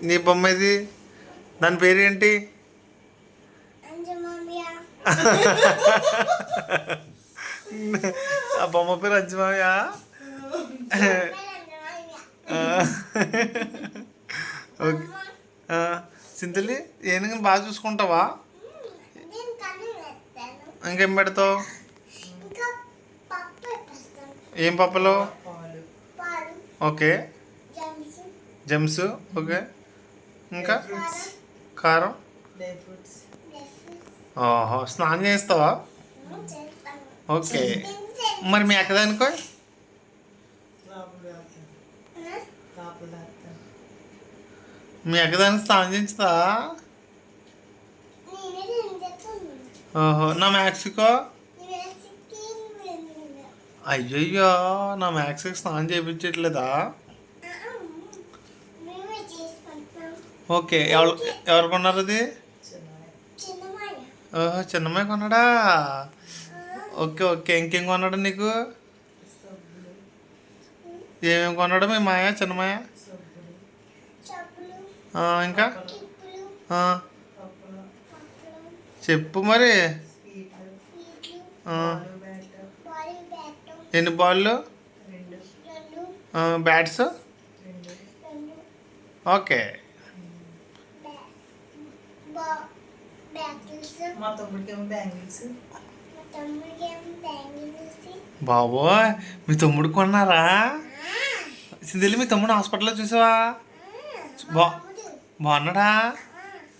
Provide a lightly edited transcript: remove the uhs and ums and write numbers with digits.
నీ బొమ్మ ఇది, దాని పేరు ఏంటి? ఆ బొమ్మ పేరు అంజమామయ్య. ఓకే. సింతలి ఏనుగు బాగా చూసుకుంటావా? ఇంకేం పెడతావు? ఏం పప్పులు? ఓకే. జెమ్స్. ఓకే. ఇంకా కారం. ఓహో, స్నానం చేస్తావా? ఓకే. మరి మీ అక్కదానికో? మీ అక్కదానికి స్నానం చేయించుతా? ఓహో, నా మ్యాక్సికో? అయ్యయ్యో, నా మ్యాక్స్కి స్నానం చేయించట్లేదా? ఓకే. ఎవరు కొన్నారు అది? ఓహో, చిన్నమ్మాయి కొన్నాడా? Okay okay. ఇంకేం కొన్నాడు నీకు? ఏమేమి కొన్నాడు మీ మాయ, చిన్నమాయ? ఇంకా చెప్పు మరి. ఎన్ని బాళ్ళు? బ్యాట్స్? ఓకే. బాబోయ్, మీ తమ్ముడు కొన్నారా? సింధులు, మీ తమ్ముడు హాస్పిటల్లో చూసావా? బాగున్నాడా?